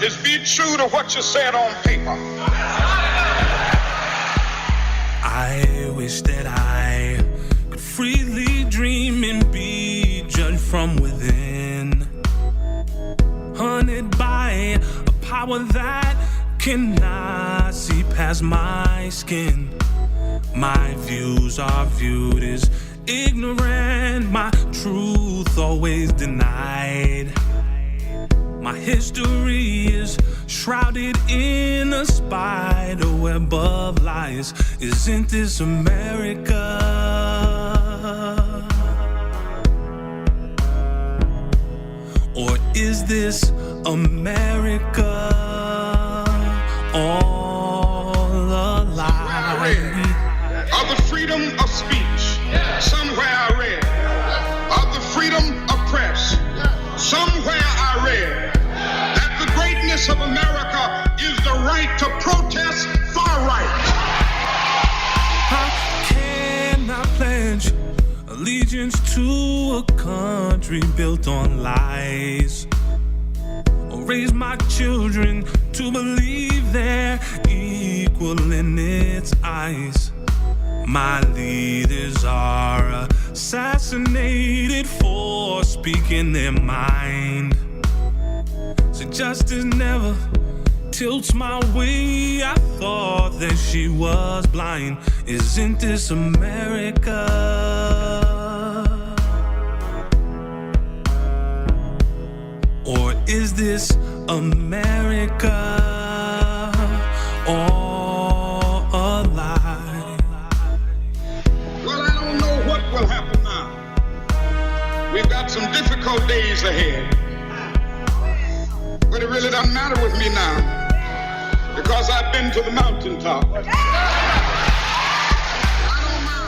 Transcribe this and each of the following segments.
is be true to what you said on paper. I wish that I could freely dream and be judged from within, hunted by a power that cannot see past my skin. My views are viewed as ignorant, my truth always denied. My history is shrouded in a spider web of lies. Isn't this America? Or is this America all a lie? Of the freedom of speech, somewhere I read. Of the freedom of press, somewhere I read that the greatness of America is the right to protest far right. How can I pledge allegiance to a country built on lies, or raise my children to believe they're equal in its eyes? My leaders are assassinated for speaking their mind. So justice never tilts my way. I thought that she was blind. Isn't this America? Or is this America all a lie? Well, I don't know what will happen now. We've got some difficult days ahead. But it really doesn't matter with me now, because I've been to the mountaintop.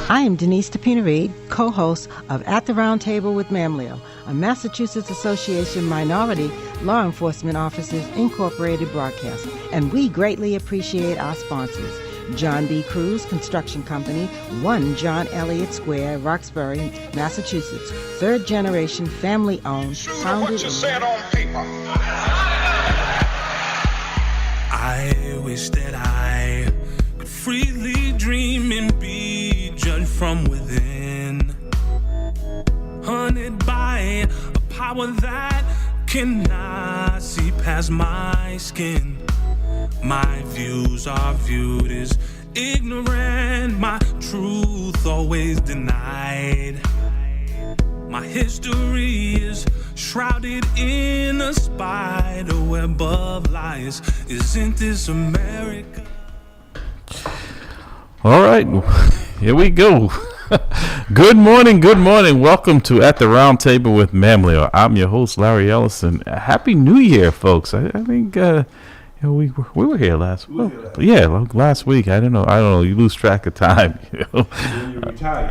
I am Denise Tapina-Reed, co-host of At the Round Table with MAMLEO, a Massachusetts Association Minority Law Enforcement Officers Incorporated broadcast, and we greatly appreciate our sponsors. John B. Cruz Construction Company, 1 John Elliott Square, Roxbury, Massachusetts, third generation, family owned, founded. What you said on paper. I wish that I could freely dream and be judged from within, hunted by a power that cannot see past my skin. My views are viewed as ignorant, my truth always denied. My history is shrouded in a spider web of lies. Isn't this America? All right, here we go. Good morning. Welcome to At the Round Table with MAMLEO. I'm your host, Larry Ellison. Happy New Year, folks. I think we were here last week. Yeah, last week. I don't know. You lose track of time. When you retire,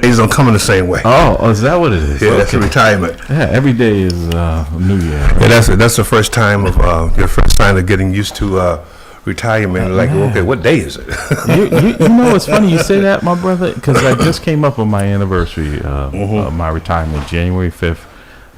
days don't come in the same way. Oh, is that what it is? Yeah, okay. That's a retirement. Yeah, every day is New Year. Right? Yeah, that's the first time of your first sign of getting used to retirement. Like, okay, what day is it? you know, it's funny you say that, my brother, because I just came up on my anniversary of my retirement. January 5th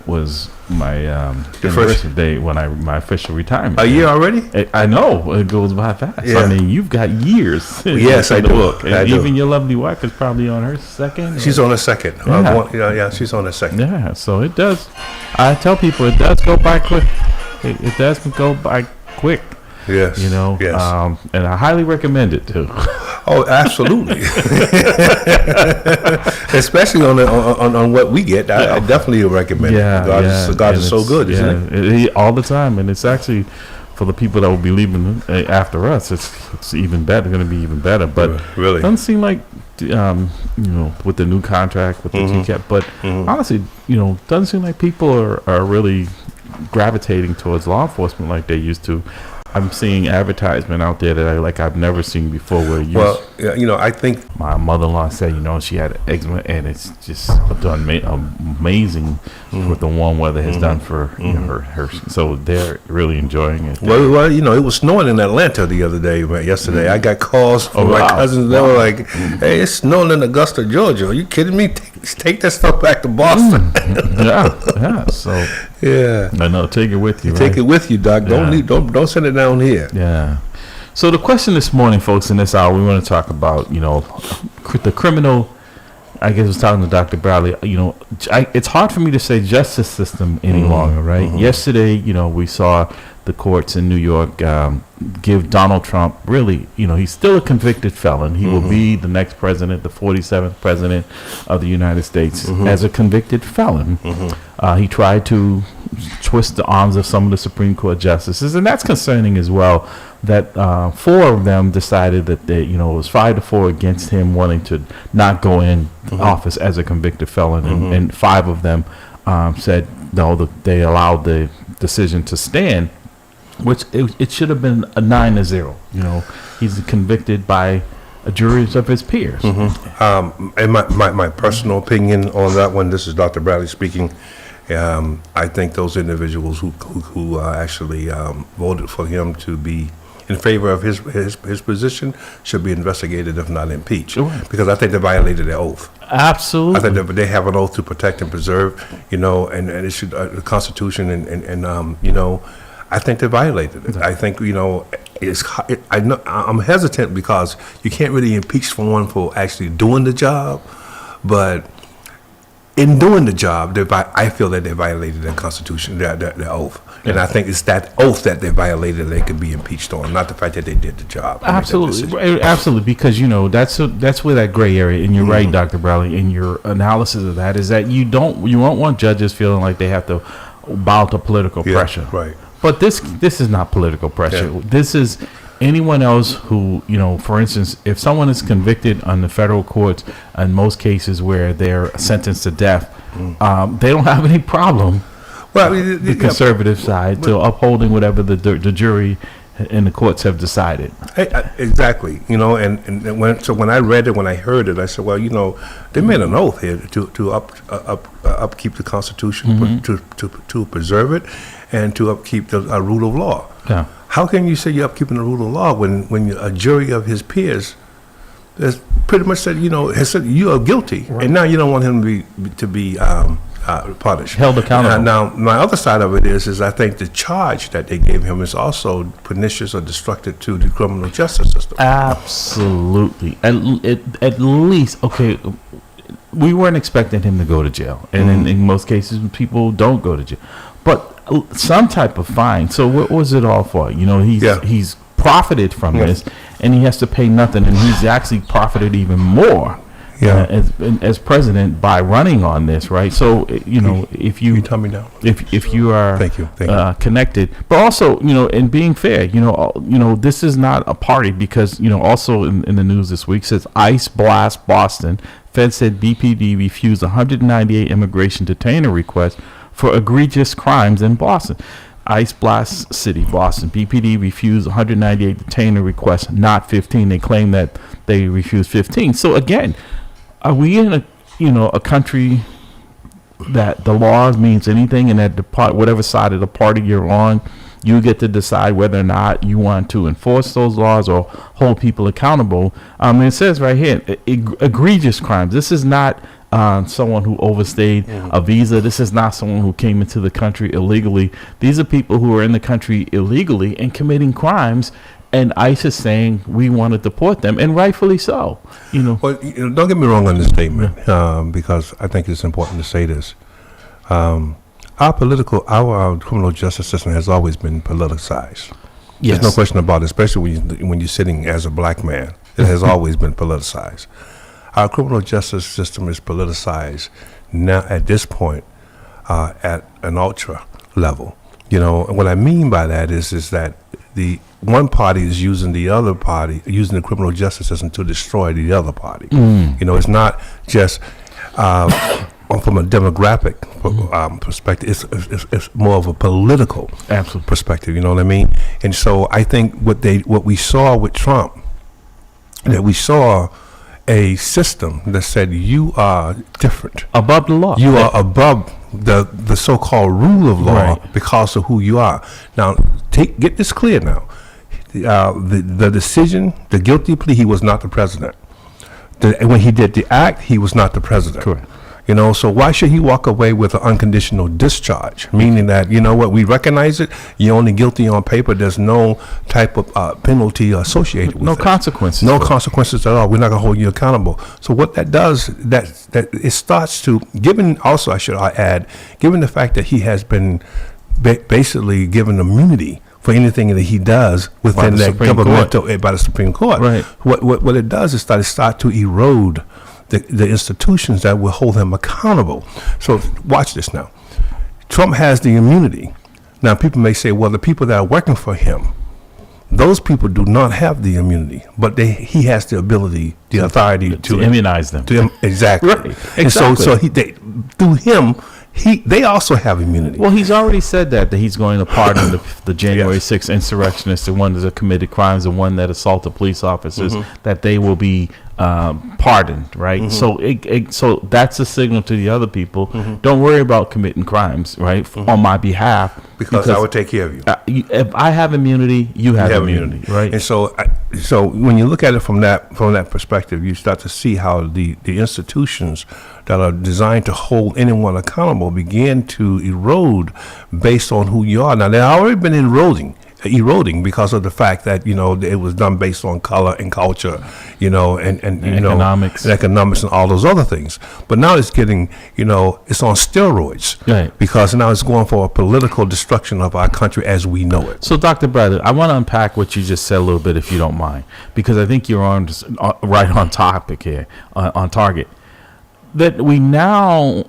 was my anniversary day when my official retirement. A year already? I know it goes by fast. Yeah. I mean, you've got years. Yes, I do. Book. And even your lovely wife is probably on her second. She's on her second. Yeah, she's on her second. Yeah, so it does. I tell people it does go by quick. It does go by quick. Yes. You know. Yes. And I highly recommend it too. Oh, absolutely. Especially on what we get, I definitely recommend it. God is so good, isn't it? All the time, and it's actually for the people that will be leaving after us. It's even better. Going to be even better. But really, it doesn't seem like with the new contract with the TCAP. But honestly, doesn't seem like people are really gravitating towards law enforcement like they used to. I'm seeing advertisement out there that I've never seen before. I think my mother-in-law said, she had eczema, and it's just done amazing what the warm weather has done for her. So they're really enjoying it. Well, it was snowing in Atlanta the other day. Yesterday, I got calls from my cousins. They were like, "Hey, it's snowing in Augusta, Georgia. Are you kidding me? Take that stuff back to Boston." Yeah. So Yeah. I know. Take it with you. Take it with you, Doc. Yeah. Don't send it down here. Yeah. So the question this morning, folks, in this hour, we want to talk about, the criminal. I guess I was talking to Dr. Bradley. It's hard for me to say justice system any longer, right? Yesterday, we saw the courts in New York give Donald Trump he's still a convicted felon. He will be the next president, the 47th president of the United States as a convicted felon. He tried to twist the arms of some of the Supreme Court justices, and that's concerning as well. That 4 of them decided that it was 5-4 against him wanting to not go in office as a convicted felon, and 5 of them said no. They allowed the decision to stand, which it should have been a 9-0. He's convicted by a jury of his peers. And my personal opinion on that one. This is Dr. Bradley speaking. I think those individuals who actually voted for him to be in favor of his position should be investigated, if not impeached, because I think they violated their oath. Absolutely. I think they have an oath to protect and preserve, and it should the Constitution and I think they violated it. I think I'm hesitant because you can't really impeach someone for actually doing the job, but in doing the job, I feel that they violated the Constitution, their oath. And I think it's that oath that they violated that they could be impeached on, not the fact that they did the job. Absolutely, because that's where that gray area. And you're right, Dr. Bradley, in your analysis of that is that you won't want judges feeling like they have to bow to political pressure. Right. But this is not political pressure. Yeah. This is anyone else who, for instance, if someone is convicted on the federal courts, in most cases where they're sentenced to death, they don't have any problem. Well, the conservative side to upholding whatever the jury and the courts have decided. Exactly, and when I read it, when I heard it, I said, well, they made an oath here to upkeep the Constitution, to preserve it, and to upkeep the rule of law. Yeah. How can you say you're upkeeping the rule of law when a jury of his peers has pretty much said, has said you are guilty, and now you don't want him to be punished, held accountable? Now, my other side of it is I think the charge that they gave him is also pernicious or destructive to the criminal justice system. Absolutely. At least, okay, we weren't expecting him to go to jail, and in most cases, people don't go to jail, but some type of fine. So what was it all for? He's profited from this, and he has to pay nothing, and he's actually profited even more. As president by running on this, right? So if you tell me now, if you are thank you. Connected, but also and being fair, this is not a party because also in the news this week says ICE blast Boston. Fed said BPD refused 198 immigration detainer requests for egregious crimes in Boston. ICE blast city, Boston. BPD refused 198 detainer requests, not 15. They claim that they refused 15. So again, are we in a country that the law means anything, and that whatever side of the party you're on, you get to decide whether or not you want to enforce those laws or hold people accountable? It says right here, egregious crimes. This is not someone who overstayed a visa. This is not someone who came into the country illegally. These are people who are in the country illegally and committing crimes. And ICE is saying we want to deport them, and rightfully so. Well, don't get me wrong on this statement, because I think it's important to say this. Our criminal justice system has always been politicized. Yes. There's no question about it, especially when you're sitting as a black man. It has always been politicized. Our criminal justice system is politicized now at this point at an ultra level. And what I mean by that is that the one party is using the other party, using the criminal justice system to destroy the other party. It's not just from a demographic perspective. It's more of a political perspective. You know what I mean? And so I think what we saw with Trump, that we saw a system that said you are different, above the law. You are above the so-called rule of law because of who you are. Now, get this clear now. The decision, the guilty plea, he was not the president. When he did the act, he was not the president. Correct. So why should he walk away with an unconditional discharge? Meaning that, you know what, we recognize it, you're only guilty on paper, there's no type of penalty associated with it. No consequences. No consequences at all. We're not going to hold you accountable. So what that does, that it starts to, given also, I should add, given the fact that he has been basically given immunity for anything that he does within that governmental, by the Supreme Court. Right. What it does is that it starts to erode the institutions that will hold him accountable. So watch this now. Trump has the immunity. Now people may say, well, the people that are working for him, those people do not have the immunity, but he has the ability, the authority to immunize them. Exactly. Right. Exactly. And so through him, they also have immunity. Well, he's already said that he's going to pardon the January 6th insurrectionists, the ones that committed crimes, the one that assaulted police officers, that they will be pardoned, right? So so that's a signal to the other people. Don't worry about committing crimes, right, on my behalf. Because I will take care of you. If I have immunity, you have immunity, right? And so when you look at it from that perspective, you start to see how the institutions that are designed to hold anyone accountable begin to erode based on who you are. Now, they've already been eroding because of the fact that it was done based on color and culture, and economics and all those other things. But now it's getting it's on steroids, right? Because now it's going for a political destruction of our country as we know it. So, Dr. Bradley, I want to unpack what you just said a little bit, if you don't mind, because I think you're right on topic here, on target. That we now,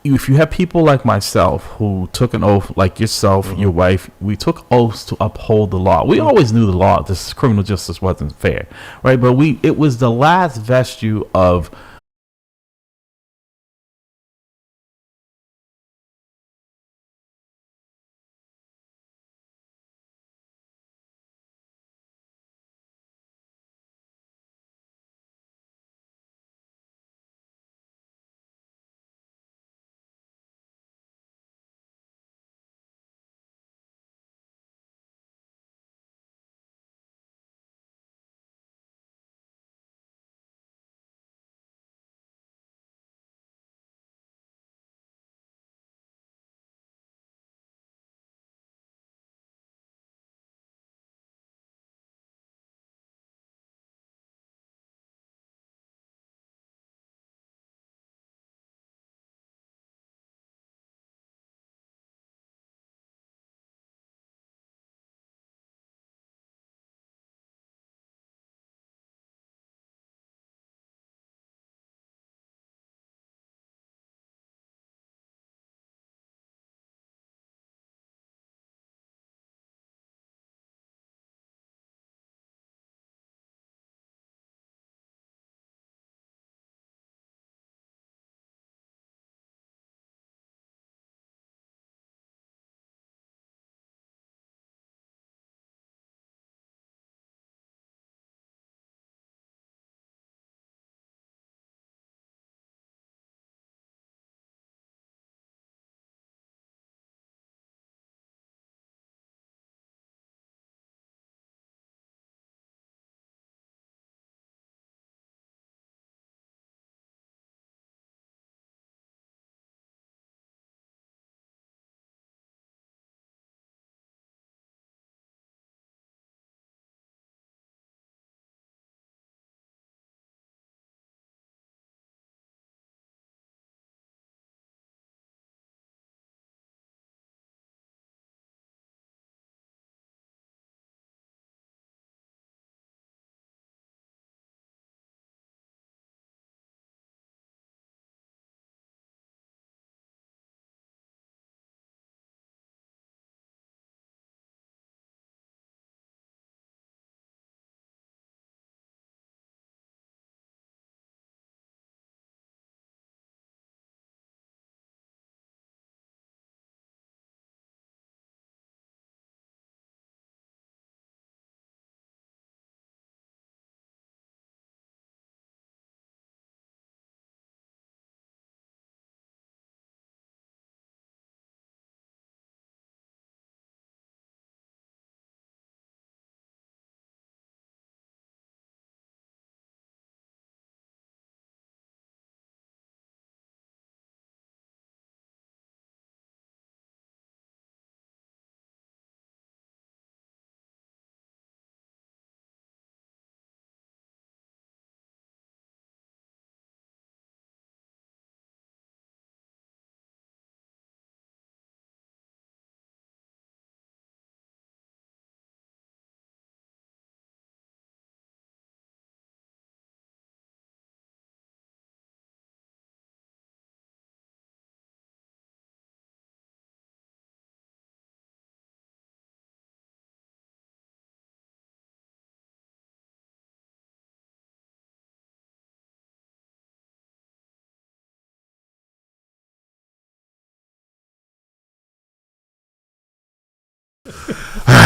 if you have people like myself who took an oath, like yourself, your wife, we took oaths to uphold the law. We always knew the law. This criminal justice wasn't fair, right? But it was the last vestige of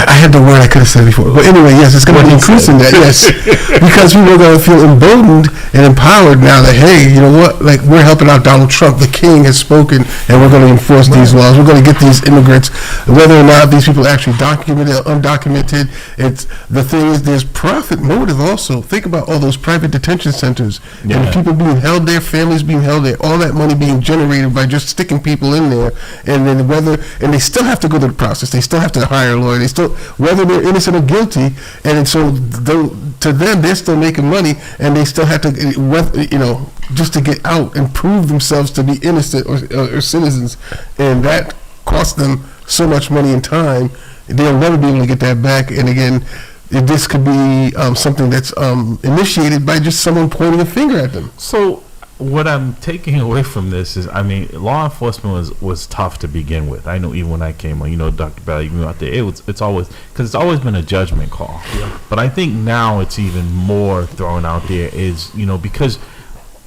I had the word I could have said before. But anyway, yes, it's going to be increasing that, yes. Because people are going to feel emboldened and empowered now that, hey, you know what, like we're helping out Donald Trump. The king has spoken and we're going to enforce these laws. We're going to get these immigrants, whether or not these people are actually documented or undocumented. It's the thing is there's profit motive also. Think about all those private detention centers and the people being held there, families being held there, all that money being generated by just sticking people in there. And then and they still have to go through the process. They still have to hire a lawyer. They still, whether they're innocent or guilty, and so to them, they're still making money, and they still have to, just to get out and prove themselves to be innocent or citizens, and that costs them so much money and time. They'll never be able to get that back. And again, this could be something that's initiated by just someone pointing a finger at them. So what I'm taking away from this is, I mean, law enforcement was tough to begin with. I know even when I came on, Dr. Bell, even out there, it's always been a judgment call. Yeah. But I think now it's even more thrown out there is, because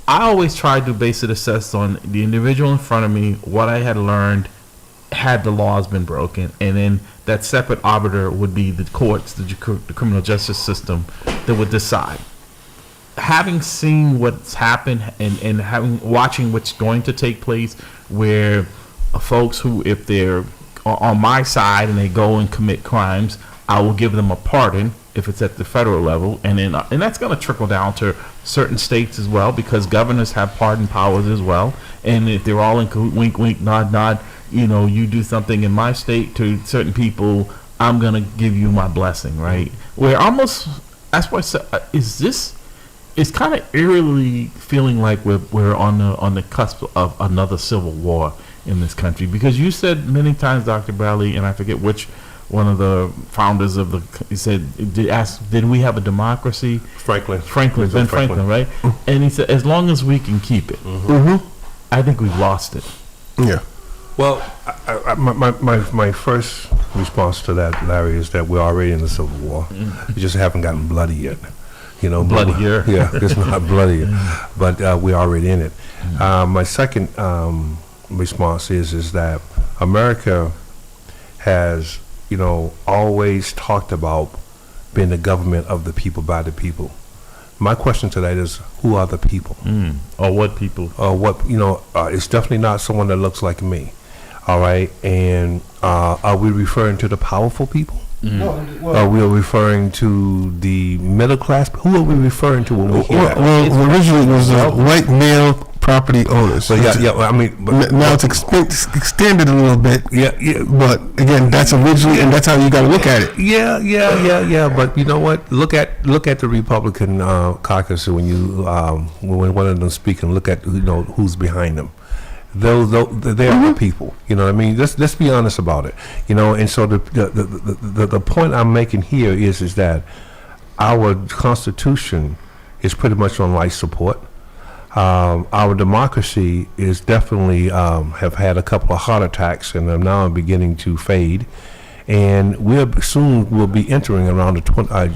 I always tried to base it assessed on the individual in front of me, what I had learned, had the laws been broken, and then that separate arbiter would be the courts, the criminal justice system that would decide. Having seen what's happened and watching what's going to take place, where folks who, if they're on my side and they go and commit crimes, I will give them a pardon if it's at the federal level, and that's going to trickle down to certain states as well, because governors have pardon powers as well. And if they're all in wink, wink, nod, nod, you do something in my state to certain people, I'm going to give you my blessing, right? Where almost, that's why I said, it's kind of eerily feeling like we're on the cusp of another civil war in this country, because you said many times, Dr. Bradley, and I forget which one of the founders of he said, did we have a democracy? Franklin, Ben Franklin, right? And he said, as long as we can keep it. Mm-hmm. I think we've lost it. Yeah. Well, my first response to that, Larry, is that we're already in the Civil War. We just haven't gotten bloody yet. Bloodier. Yeah, it's not bloody, but we're already in it. My second response is that America has, always talked about being the government of the people, by the people. My question to that is, who are the people? Or what people? It's definitely not someone that looks like me. All right, and are we referring to the powerful people? No, we are referring to the middle class. Who are we referring to when we hear that? Well, originally it was white male property owners. So now it's extended a little bit. Yeah. But again, that's originally, and that's how you got to look at it. Yeah. But you know what? Look at the Republican caucus when when one of them speak, and look at who's behind them. They are the people. You know what I mean? Let's be honest about it. And so the point I'm making here is that our Constitution is pretty much on life support. Our democracy is definitely have had a couple of heart attacks and are now beginning to fade. And we'll be entering around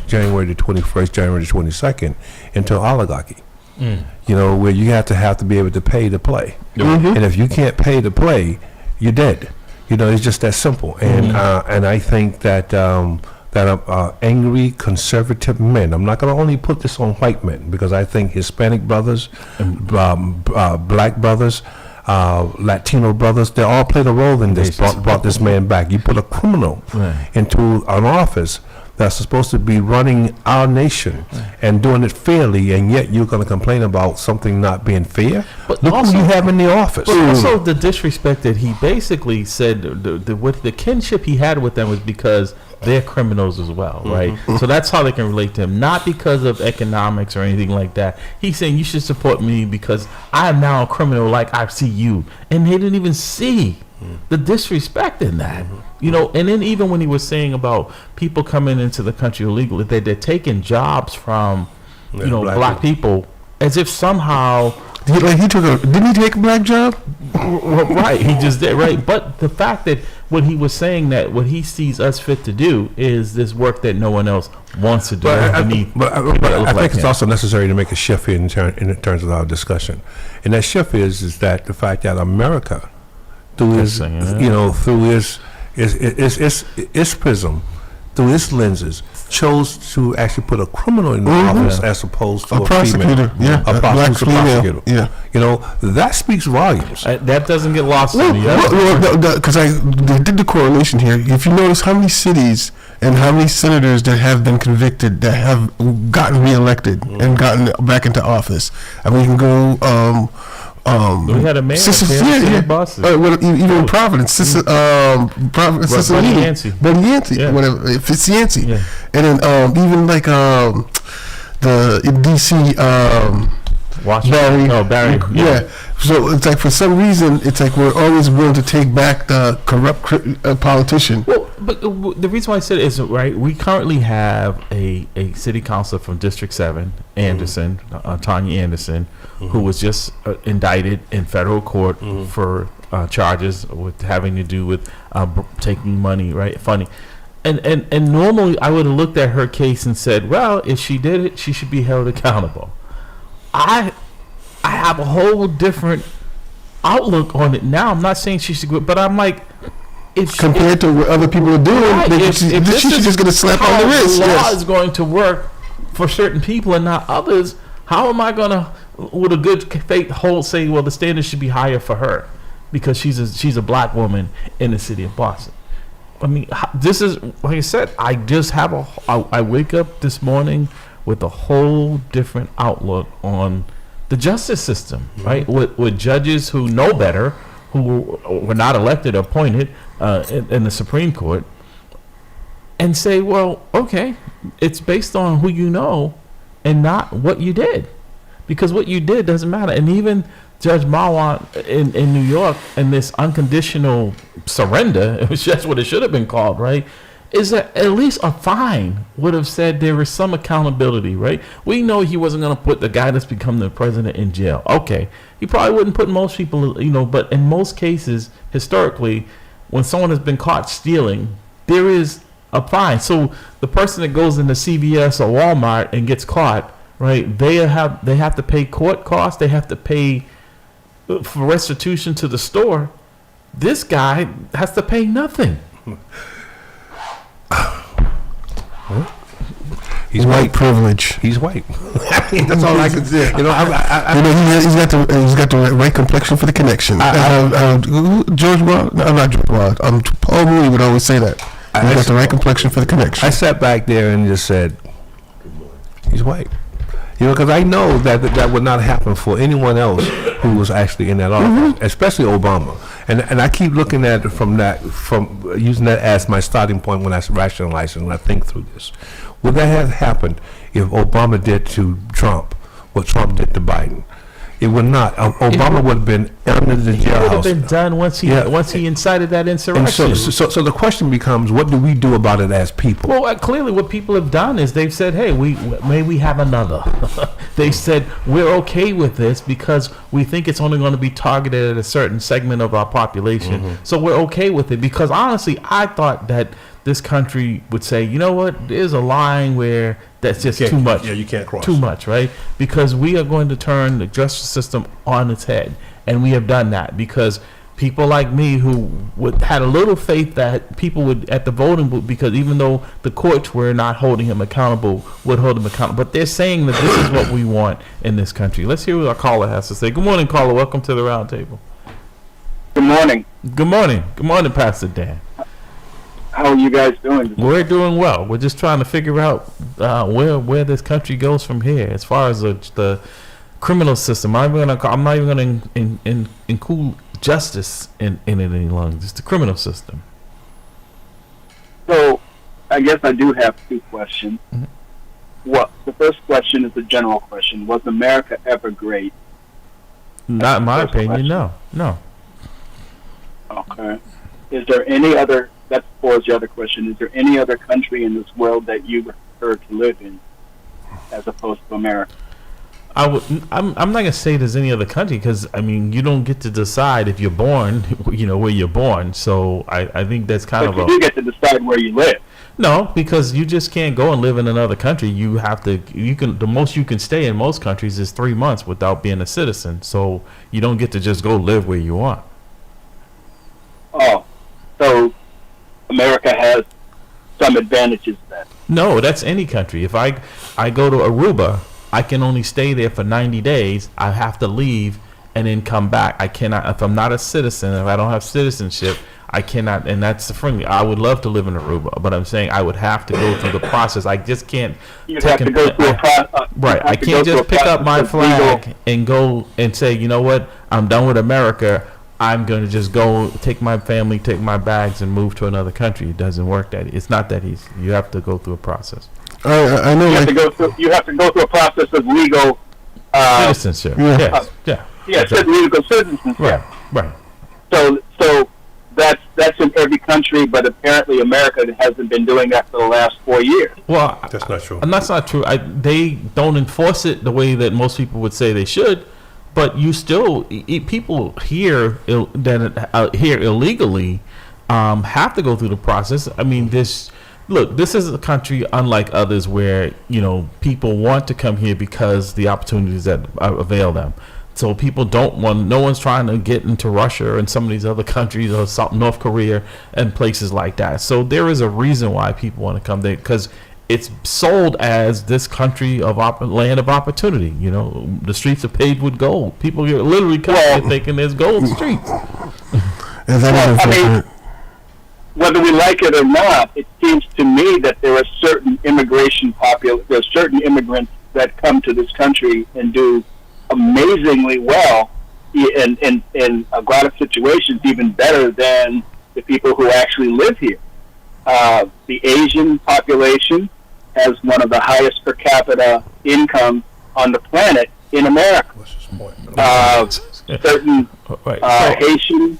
January the 21st, January the 22nd into oligarchy. Where you have to be able to pay to play. And if you can't pay to play, you're dead. It's just that simple. And I think that angry conservative men, I'm not going to only put this on white men, because I think Hispanic brothers, black brothers, Latino brothers, they all played a role in this, brought this man back. You put a criminal into an office that's supposed to be running our nation and doing it fairly, and yet you're going to complain about something not being fair? But look who you have in the office. But also the disrespect that he basically said, the kinship he had with them was because they're criminals as well, right? So that's how they can relate to him, not because of economics or anything like that. He's saying, you should support me because I am now a criminal like I see you. And they didn't even see the disrespect in that. And then even when he was saying about people coming into the country illegally, that they're taking jobs from, black people, as if somehow didn't he take a black job? Right, he just did, right. But the fact that what he was saying, that what he sees us fit to do is this work that no one else wants to do. But I think it's also necessary to make a shift here in terms of our discussion, and that shift is that the fact that America, through his prism, through its lenses, chose to actually put a criminal in the office as opposed to a prosecutor, female, a black prosecutor. female, You know, that speaks volumes. That doesn't get lost in the because they did the correlation here. If you notice how many cities and how many senators that have been convicted that have gotten reelected and gotten back into office, I mean, you can go. We had a mayor in Boston. Even in Providence, Cicilline, Bonianti, whatever, Ficianti, and then even like the DC. Barry. Yeah. So it's like for some reason, it's like we're always willing to take back the corrupt politician. Well, but the reason why I said it is, right, we currently have a city councilor from District 7, Anderson, Tanya Anderson, who was just indicted in federal court for charges with having to do with taking money, right, funding. And normally I would have looked at her case and said, well, if she did it, she should be held accountable. I have a whole different outlook on it now. I'm not saying she should go, but I'm like, compared to what other people are doing, if she should just get a slap on the wrist. The law is going to work for certain people and not others. How am I gonna, with a good faith, say, well, the standard should be higher for her because she's a black woman in the city of Boston? I mean, this is, like I said, I wake up this morning with a whole different outlook on the justice system, right? With judges who know better, who were not elected or appointed in the Supreme Court, and say, well, okay, it's based on who you know and not what you did. Because what you did doesn't matter. And even Judge Mawant in New York, and this unconditional surrender, it was just what it should have been called, right? Is that at least a fine would have said there is some accountability, right? We know he wasn't going to put the guy that's become the president in jail. Okay. He probably wouldn't put most people, but in most cases, historically, when someone has been caught stealing, there is a fine. So the person that goes into CVS or Walmart and gets caught, right, they have to pay court costs. They have to pay for restitution to the store. This guy has to pay nothing. He's white privilege. He's white. That's all I can say. He's got the right complexion for the connection. George Wild, no, not George Wild. Paul Mooney would always say that. He's got the right complexion for the connection. I sat back there and just said, he's white. Because I know that would not happen for anyone else who was actually in that office, especially Obama. And I keep looking at it from using that as my starting point when I rationalize and when I think through this. Would that have happened if Obama did to Trump what Trump did to Biden? It would not. Obama would have been under the jailhouse. It would have been done once he incited that insurrection. And so the question becomes, what do we do about it as people? Well, clearly what people have done is they've said, hey, may we have another. They said, we're okay with this because we think it's only going to be targeted at a certain segment of our population. So we're okay with it because honestly, I thought that this country would say, you know what, there's a line where that's just too much. Yeah, you can't cross. Too much, right? Because we are going to turn the justice system on its head. And we have done that because people like me who had a little faith that people would, at the voting booth, because even though the courts were not holding him accountable, would hold him accountable. But they're saying that this is what we want in this country. Let's hear what our caller has to say. Good morning, caller. Welcome to the round table. Good morning. Good morning. Good morning, Pastor Dan. How are you guys doing? We're doing well. We're just trying to figure out where this country goes from here as far as the criminal system. I'm not even going to include justice in it any longer. It's the criminal system. So, I guess I do have two questions. Well, the first question is a general question. Was America ever great? Not in my opinion, no. Okay. Is there any other... That poses the other question. Is there any other country in this world that you prefer to live in as opposed to America? I'm not going to say there's any other country because, I mean, you don't get to decide if you're born, where you're born. So I think that's kind of you do get to decide where you live. No, because you just can't go and live in another country. You have to, the most you can stay in most countries is 3 months without being a citizen. So you don't get to just go live where you want. Oh, so America has some advantages then. No, that's any country. If I go to Aruba, I can only stay there for 90 days. I have to leave and then come back. I cannot, if I'm not a citizen, if I don't have citizenship, I cannot, and that's the friendly. I would love to live in Aruba, but I'm saying I would have to go through the process. I just can't. You'd have to go through a process. Right. I can't just pick up my flag and go and say, you know what, I'm done with America. I'm going to just go take my family, take my bags, and move to another country. It doesn't work that. It's not that easy. You have to go through a process. I know. You have to go through a process of legal citizenship. Yes. Legal citizenship. Right. So that's in every country, but apparently America hasn't been doing that for the last 4 years. Well, that's not true. And that's not true. They don't enforce it the way that most people would say they should. But you still, people here here illegally have to go through the process. I mean, this is a country unlike others where, people want to come here because the opportunities that avail them. So people don't want, no one's trying to get into Russia and some of these other countries or North Korea and places like that. So there is a reason why people want to come there, because it's sold as this country of land of opportunity. The streets are paved with gold. People are literally coming here thinking there's gold streets. Whether we like it or not, it seems to me that there are certain there's certain immigrants that come to this country and do amazingly well in a lot of situations, even better than the people who actually live here. The Asian population has one of the highest per capita income on the planet in America. Certain Haitians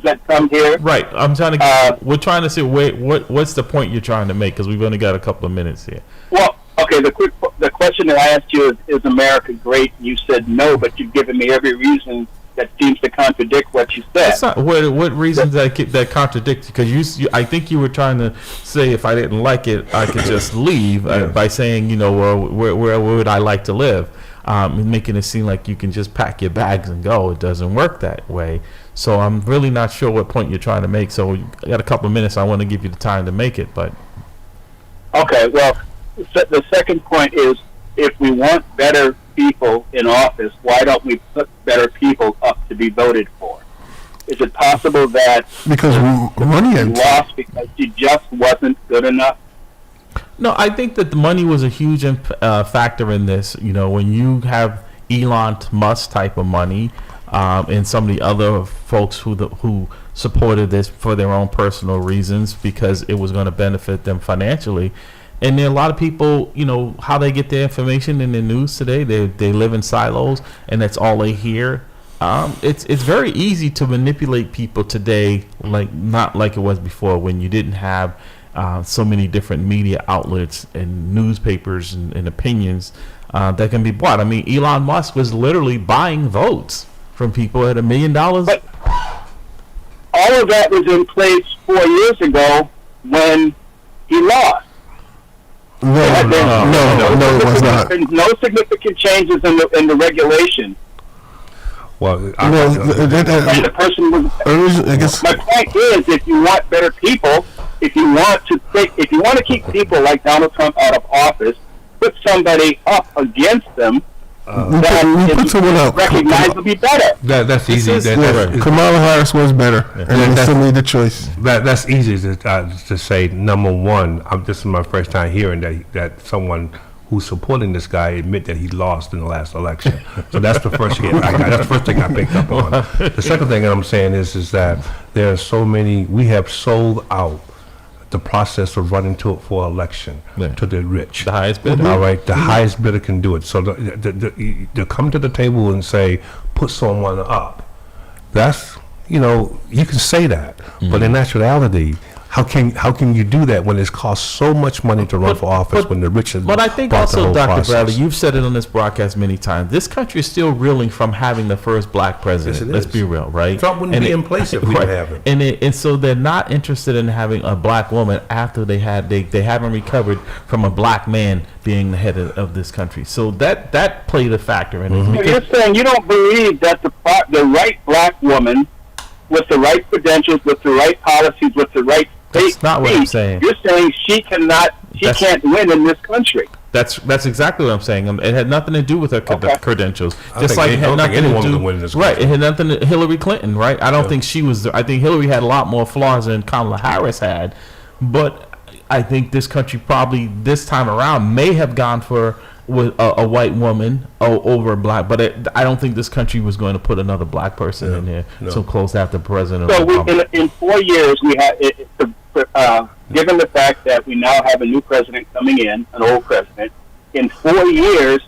that come here. Right. I'm trying to. We're trying to see what's the point you're trying to make, because we've only got a couple of minutes here. Well, okay. The question that I asked you is America great? You said no, but you've given me every reason that seems to contradict what you said. That's not what reasons that contradict, because I think you were trying to say if I didn't like it, I could just leave by saying, well, where would I like to live? Making it seem like you can just pack your bags and go. It doesn't work that way. So I'm really not sure what point you're trying to make. So I got a couple of minutes. I want to give you the time to make it, but. Okay. Well, the second point is, if we want better people in office, why don't we put better people up to be voted for? Is it possible that because money lost because she just wasn't good enough? No, I think that the money was a huge factor in this. When you have Elon Musk type of money, and some of the other folks who supported this for their own personal reasons because it was going to benefit them financially. And there are a lot of people, how they get their information in the news today. They live in silos, and that's all they hear. It's very easy to manipulate people today, not like it was before, when you didn't have so many different media outlets and newspapers and opinions that can be bought. I mean, Elon Musk was literally buying votes from people at $1 million. But all of that was in place 4 years ago when he lost. No, it was not. There's no significant changes in the regulation. Well, the person was. My point is, if you want better people, if you want to keep people like Donald Trump out of office, put somebody up against them. We put someone up. Recognizably better. That's easy. Kamala Harris was better, and they still made the choice. That's easy to say. Number one, this is my first time hearing that someone who's supporting this guy admit that he lost in the last election. So that's the first thing. That's the first thing I picked up on. The second thing that I'm saying is that there are so many. We have sold out the process of running for election to the rich. The highest bidder. All right, the highest bidder can do it. So to come to the table and say, put someone up, that's, you can say that. But in actuality, how can you do that when it's cost so much money to run for office when the rich have But I think also, Dr. Bradley, you've said it on this broadcast many times, this country is still reeling from having the first black president. Let's be real, right? Trump wouldn't be in place if we didn't have him. And so they're not interested in having a black woman after they haven't recovered from a black man being the head of this country. So that played a factor in it. You're saying you don't believe that the right black woman with the right credentials, with the right policies, with the right That's not what I'm saying. You're saying she can't win in this country. That's exactly what I'm saying. It had nothing to do with her credentials. Just like it had nothing to do with this. Right. It had nothing to Hillary Clinton. Right. I don't think she was. I think Hillary had a lot more flaws than Kamala Harris had, but I think this country probably this time around may have gone for with a white woman over a black. But I don't think this country was going to put another black person in there so close after President Obama. So in 4 years we have. Given the fact that we now have a new president coming in, an old president, in 4 years,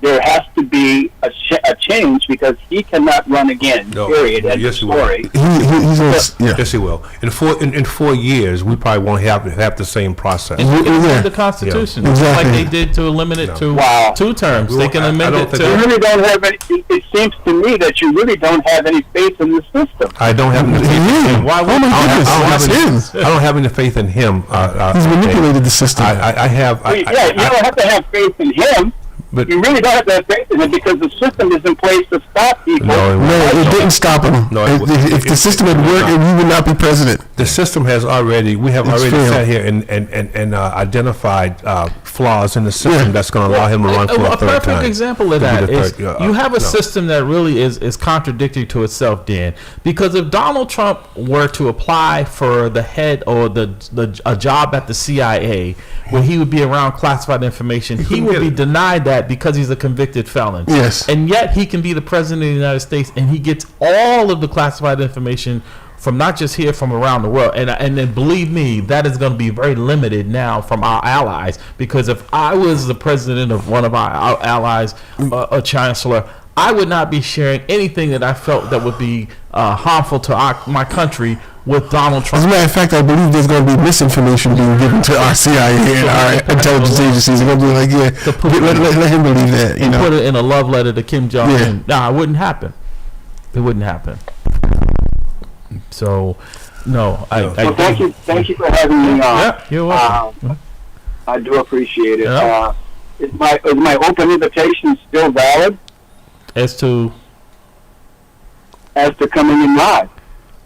there has to be a change because he cannot run again, period. Yes, he will. Yes, he will. In 4 years, we probably won't have the same process. The Constitution, like they did to limit it to 2 terms. They can amend it to... You really don't have any, it seems to me that you really don't have any faith in the system. I don't have any faith in him. Why would I don't have any faith in him. He's manipulated the system. I have... you don't have to have faith in him. But you really don't have to have faith in it because the system is in place to stop people. No, it didn't stop him. No, if the system had worked, we would not be president. The system has already, we have already sat here and identified flaws in the system that's going to allow him to run for a third time. A perfect example of that is you have a system that really is contradictory to itself, Dan. Because if Donald Trump were to apply for the head or a job at the CIA where he would be around classified information, he would be denied that because he's a convicted felon. Yes. And yet he can be the president of the United States and he gets all of the classified information from not just here, from around the world. And then believe me, that is going to be very limited now from our allies. Because if I was the president of one of our allies, a chancellor, I would not be sharing anything that I felt that would be harmful to my country with Donald Trump. As a matter of fact, I believe there's going to be misinformation being given to our CIA and our intelligence agencies. They're going to be like, let him believe that. You know, put it in a love letter to Kim Jong-un. Nah, it wouldn't happen. It wouldn't happen. So, no. Thank you for having me on. Yeah, you're welcome. I do appreciate it. Yeah. Is my open invitation still valid? As to coming in live?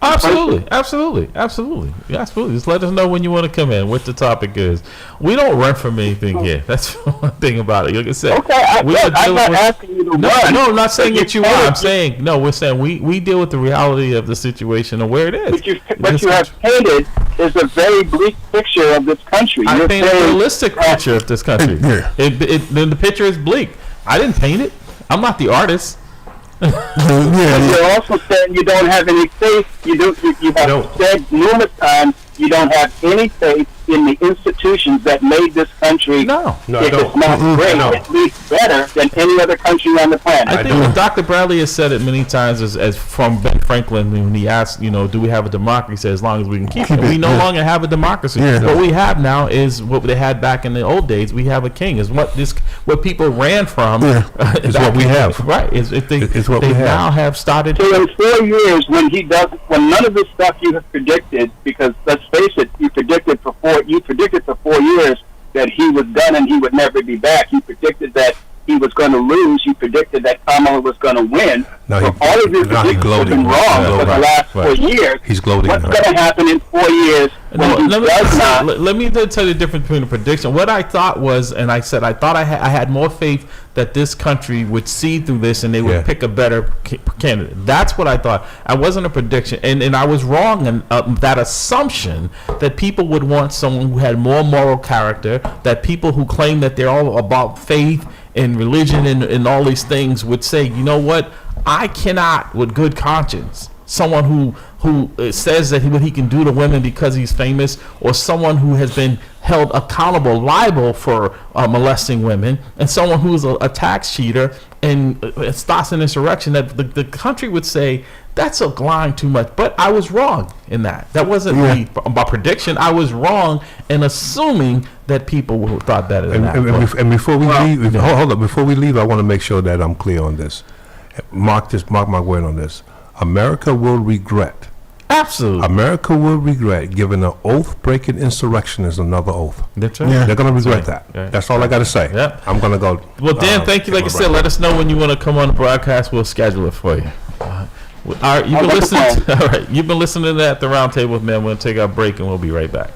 Absolutely. Just let us know when you want to come in, what the topic is. We don't run from anything here. That's one thing about it. Like I said, okay, I'm not asking you to run. No, I'm not saying that you are. I'm saying, no, we're saying we deal with the reality of the situation and where it is. What you have painted is a very bleak picture of this country. I painted a realistic picture of this country. The picture is bleak. I didn't paint it. I'm not the artist. You're also saying you don't have any faith. You have said numerous times you don't have any faith in the institutions that made this country. It's not great, at least better than any other country on the planet. I think Dr. Bradley has said it many times as from Ben Franklin when he asked, do we have a democracy? He said, as long as we can keep it. We no longer have a democracy. What we have now is what they had back in the old days. We have a king. Is what people ran from. Is what we have. Right. It's what we now have started. So in 4 years, when none of this stuff you have predicted, because let's face it, you predicted for 4 years that he was done and he would never be back. You predicted that he was going to lose. You predicted that Kamala was going to win. All of your predictions have been wrong for the last 4 years. He's gloating. What's going to happen in 4 years when let me tell you the difference between a prediction. What I thought was, and I said, I thought I had more faith that this country would see through this and they would pick a better candidate. That's what I thought. I wasn't a prediction. And I was wrong in that assumption that people would want someone who had more moral character, that people who claim that they're all about faith and religion and all these things would say, you know what, I cannot with good conscience, someone who says that what he can do to women because he's famous, or someone who has been held accountable, liable for molesting women, and someone who's a tax cheater and starts an insurrection, that the country would say, that's a line too much. But I was wrong in that. That wasn't my prediction. I was wrong in assuming that people thought better than that. And before we leave, hold up. Before we leave, I want to make sure that I'm clear on this. Mark my word on this. America will regret. Absolutely. America will regret giving an oath-breaking insurrectionist another oath. That's right. They're going to regret that. Yeah. That's all I got to say. Yeah. I'm going to go. Well, Dan, thank you. Like I said, let us know when you want to come on the broadcast. We'll schedule it for you. All right, you've been listening. All right, you've been listening to At the Round Table with Man. We'll take our break and we'll be right back.